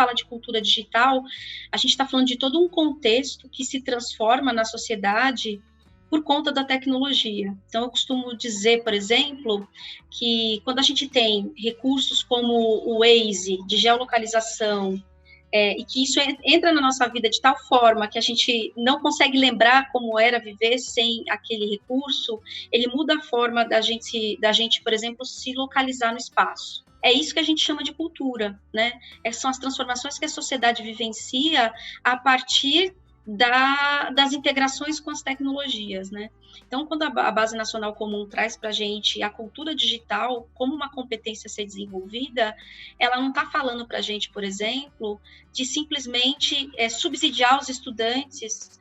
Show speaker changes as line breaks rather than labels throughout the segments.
fala de cultura digital, a gente está falando de todo um contexto que se transforma na sociedade por conta da tecnologia. Então, eu costumo dizer, por exemplo, que quando a gente tem recursos como o Waze, de geolocalização, e que isso entra na nossa vida de tal forma que a gente não consegue lembrar como era viver sem aquele recurso, ele muda a forma da gente, por exemplo, se localizar no espaço. É isso que a gente chama de cultura, né? São as transformações que a sociedade vivencia a partir das integrações com as tecnologias, né? Então, quando a Base Nacional Comum traz para a gente a cultura digital como uma competência a ser desenvolvida, ela não está falando para a gente, por exemplo, de simplesmente subsidiar os estudantes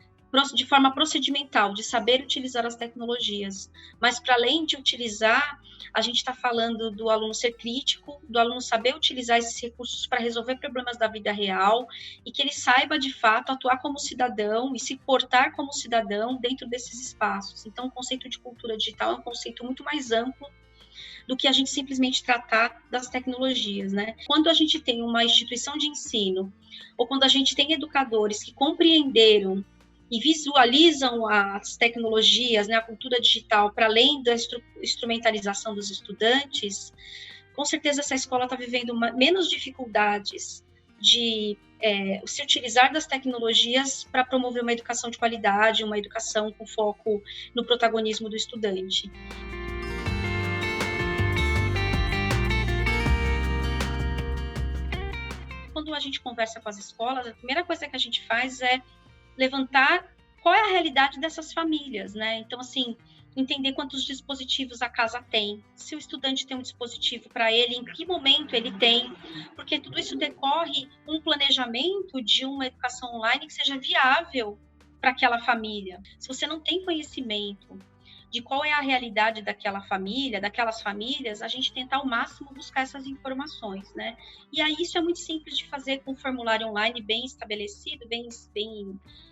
de forma procedimental, de saber utilizar as tecnologias, mas para além de utilizar, a gente está falando do aluno ser crítico, do aluno saber utilizar esses recursos para resolver problemas da vida real e que ele saiba, de fato, atuar como cidadão e se portar como cidadão dentro desses espaços. Então, o conceito de cultura digital é um conceito muito mais amplo do que a gente simplesmente tratar das tecnologias, né? Quando a gente tem uma instituição de ensino, ou quando a gente tem educadores que compreenderam e visualizam as tecnologias, né, a cultura digital, para além da instrumentalização dos estudantes, com certeza essa escola está vivendo menos dificuldades de se utilizar das tecnologias para promover uma educação de qualidade, uma educação com foco no protagonismo do estudante. Quando a gente conversa com as escolas, a primeira coisa que a gente faz é levantar qual é a realidade dessas famílias, né? Então, assim, entender quantos dispositivos a casa tem, se o estudante tem um dispositivo para ele, em que momento ele tem, porque tudo isso decorre um planejamento de uma educação online que seja viável para aquela família. Se você não tem conhecimento de qual é a realidade daquela família, daquelas famílias, a gente tenta ao máximo buscar essas informações, né? E aí isso é muito simples de fazer com um formulário online bem estabelecido,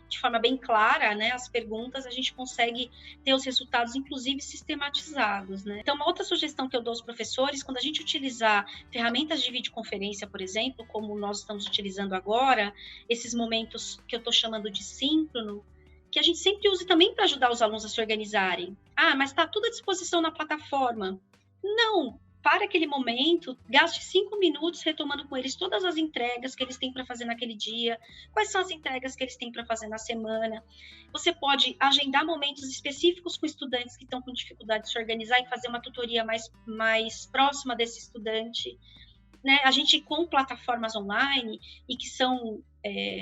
de forma bem clara, né? As perguntas, a gente consegue ter os resultados, inclusive, sistematizados, né? Então, uma outra sugestão que eu dou aos professores, quando a gente utilizar ferramentas de videoconferência, por exemplo, como nós estamos utilizando agora, esses momentos que eu estou chamando de síncrono, que a gente sempre use também para ajudar os alunos a se organizarem. Ah, mas está tudo à disposição na plataforma. Não, para aquele momento, gaste 5 minutos retomando com eles todas as entregas que eles têm para fazer naquele dia, quais são as entregas que eles têm para fazer na semana. Você pode agendar momentos específicos com estudantes que estão com dificuldade de se organizar e fazer uma tutoria mais próxima desse estudante. Né? A gente, com plataformas online e que são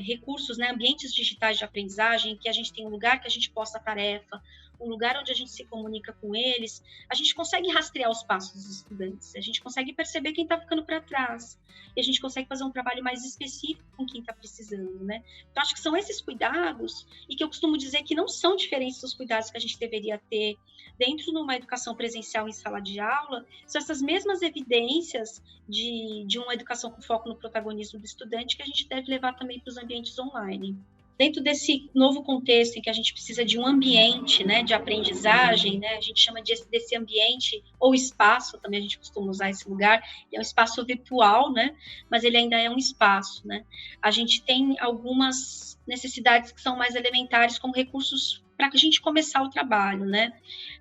recursos, né, ambientes digitais de aprendizagem, que a gente tem um lugar que a gente posta a tarefa, um lugar onde a gente se comunica com eles, a gente consegue rastrear os passos dos estudantes, a gente consegue perceber quem está ficando para trás, e a gente consegue fazer um trabalho mais específico com quem está precisando, né? Então, acho que são esses cuidados, e que eu costumo dizer que não são diferentes dos cuidados que a gente deveria ter dentro de uma educação presencial em sala de aula, são essas mesmas evidências de uma educação com foco no protagonismo do estudante que a gente deve levar também para os ambientes online. Dentro desse novo contexto em que a gente precisa de um ambiente, né, de aprendizagem, né, a gente chama desse ambiente, ou espaço, também a gente costuma usar esse lugar, é um espaço virtual, né, mas ele ainda é um espaço, né. A gente tem algumas necessidades que são mais elementares, como recursos para a gente começar o trabalho, né.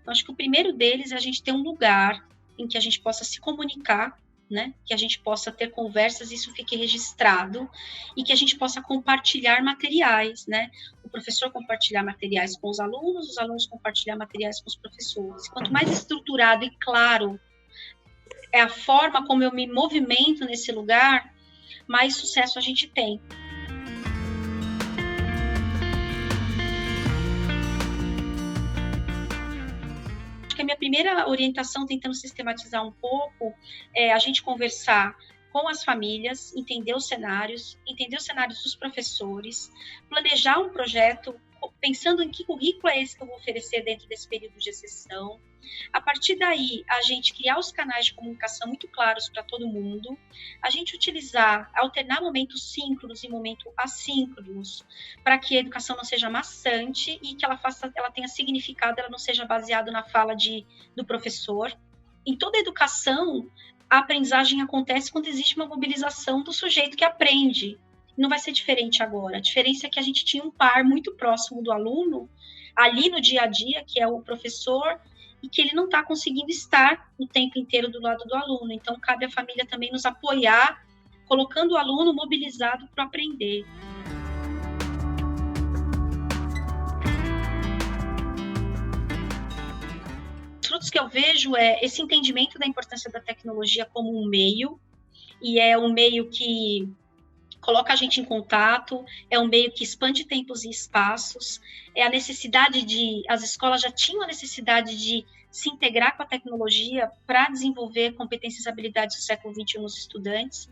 Então, acho que o primeiro deles é a gente ter um lugar em que a gente possa se comunicar, né, que a gente possa ter conversas, isso fique registrado, e que a gente possa compartilhar materiais, né, o professor compartilhar materiais com os alunos compartilhar materiais com os professores. Quanto mais estruturado e claro é a forma como eu me movimento nesse lugar, mais sucesso a gente tem. Que a minha primeira orientação, tentando sistematizar um pouco, é a gente conversar com as famílias, entender os cenários dos professores, planejar um projeto pensando em que currículo é esse que eu vou oferecer dentro desse período de exceção. A partir daí, a gente criar os canais de comunicação muito claros para todo mundo, a gente alternar momentos síncronos e momentos assíncronos, para que a educação não seja maçante e que ela tenha significado, ela não seja baseada na fala do professor. Em toda educação, a aprendizagem acontece quando existe uma mobilização do sujeito que aprende. Não vai ser diferente agora. A diferença é que a gente tinha um par muito próximo do aluno, ali no dia a dia, que é o professor, e que ele não está conseguindo estar o tempo inteiro do lado do aluno. Então, cabe à família também nos apoiar, colocando o aluno mobilizado para aprender. Os frutos que eu vejo é esse entendimento da importância da tecnologia como um meio, e é um meio que coloca a gente em contato, é um meio que expande tempos e espaços, é a necessidade as escolas já tinham a necessidade de se integrar com a tecnologia para desenvolver competências e habilidades do século XXI nos estudantes.